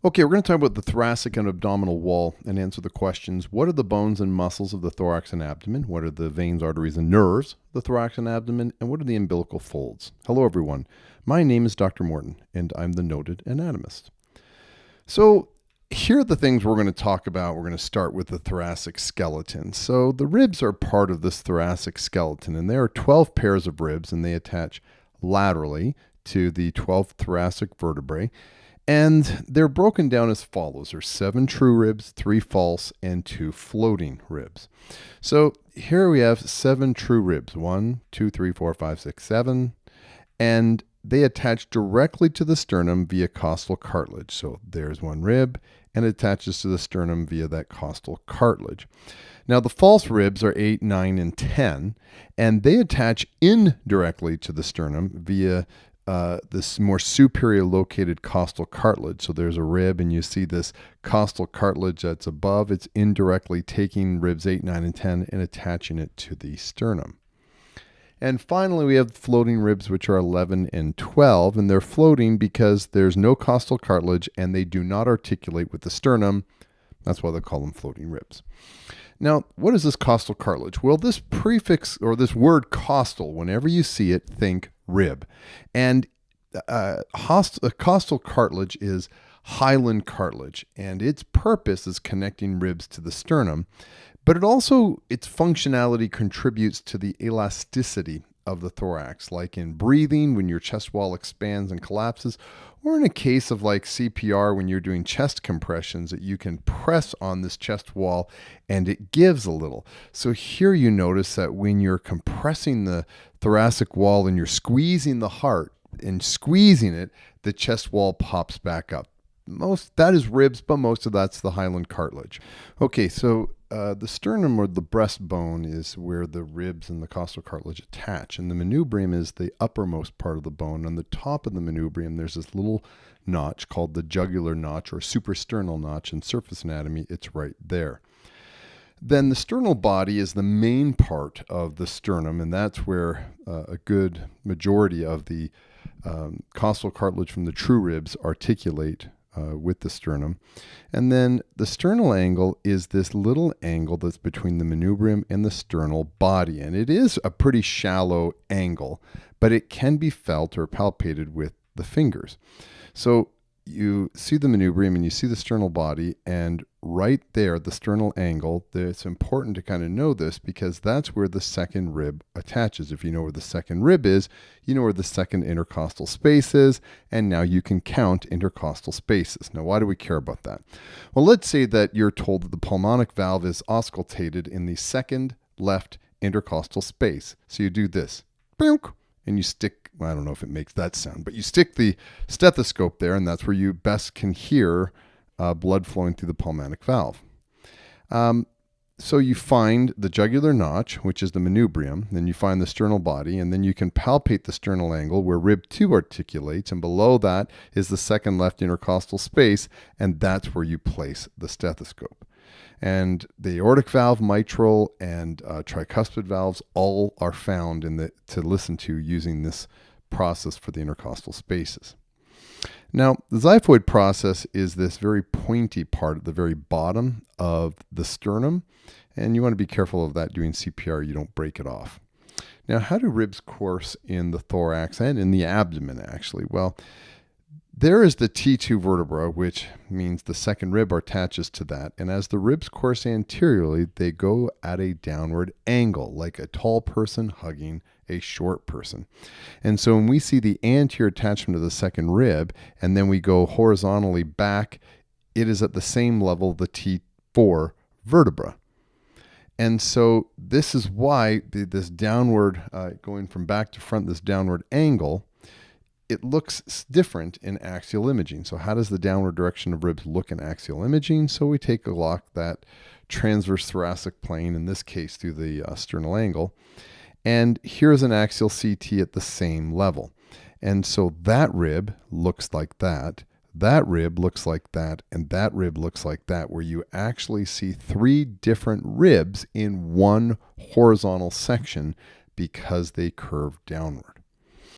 Okay, we're going to talk about the thoracic and abdominal wall and answer the questions. What are the bones and muscles of the thorax and abdomen? What are the veins, arteries, and nerves of the thorax and abdomen? And what are the umbilical folds? Hello, everyone. My name is Dr. Morton, and I'm the noted anatomist. So here are the things we're going to talk about. We're going to start with the thoracic skeleton. So the ribs are part of this thoracic skeleton, and there are 12 pairs of ribs, and they attach laterally to the 12 thoracic vertebrae. And they're broken down as follows. There's 7 true ribs, 3 false, and 2 floating ribs. So here we have 7 true ribs. 1, 2, 3, 4, 5, 6, 7. And they attach directly to the sternum via costal cartilage. So there's one rib, and it attaches to the sternum via that costal cartilage. Now the false ribs are 8, 9, and 10, and they attach indirectly to the sternum via this more superior located costal cartilage. So there's a rib, and you see this costal cartilage that's above. It's indirectly taking ribs 8, 9, and 10 and attaching it to the sternum. And finally, we have floating ribs, which are 11 and 12, and they're floating because there's no costal cartilage and they do not articulate with the sternum. That's why they call them floating ribs. Now, what is this costal cartilage? Well, this prefix or this word costal, whenever you see it, think rib. And costal cartilage is hyaline cartilage, and its purpose is connecting ribs to the sternum, but its functionality contributes to the elasticity of the thorax, like in breathing when your chest wall expands and collapses, or in a case of like CPR when you're doing chest compressions, that you can press on this chest wall and it gives a little. So here you notice that when you're compressing the thoracic wall and you're squeezing the heart and squeezing it, the chest wall pops back up. That is ribs, but most of that's the hyaline cartilage. Okay, so the sternum or the breastbone is where the ribs and the costal cartilage attach, and the manubrium is the uppermost part of the bone. On the top of the manubrium, there's this little notch called the jugular notch or suprasternal notch. In surface anatomy, it's right there. Then the sternal body is the main part of the sternum, and that's where a good majority of the costal cartilage from the true ribs articulate with the sternum. And then the sternal angle is this little angle that's between the manubrium and the sternal body. And it is a pretty shallow angle, but it can be felt or palpated with the fingers. So you see the manubrium and you see the sternal body, and right there, the sternal angle, it's important to kind of know this because that's where the second rib attaches. If you know where the second rib is, you know where the second intercostal space is, and now you can count intercostal spaces. Now, why do we care about that? Well, let's say that you're told that the pulmonic valve is auscultated in the second left intercostal space. So you do this, and you stick, I don't know if it makes that sound, but you stick the stethoscope there, and that's where you best can hear blood flowing through the pulmonic valve. So you find the jugular notch, which is the manubrium, then you find the sternal body, and then you can palpate the sternal angle where rib 2 articulates, and below that is the second left intercostal space, and that's where you place the stethoscope. And the aortic valve, mitral, and tricuspid valves all are found to listen to using this process for the intercostal spaces. Now, the xiphoid process is this very pointy part at the very bottom of the sternum, and you want to be careful of that doing CPR. You don't break it off. Now, how do ribs course in the thorax and in the abdomen, actually? Well, there is the T2 vertebra, which means the second rib attaches to that. And as the ribs course anteriorly, they go at a downward angle, like a tall person hugging a short person. And so when we see the anterior attachment of the second rib, and then we go horizontally back, it is at the same level of the T4 vertebra. And so this is why this downward, going from back to front, this downward angle, it looks different in axial imaging. So how does the downward direction of ribs look in axial imaging? So we take a look that transverse thoracic plane, in this case through the sternal angle, and here's an axial CT at the same level. And so that rib looks like that, that rib looks like that, and that rib looks like that, where you actually see 3 different ribs in one horizontal section because they curve downward.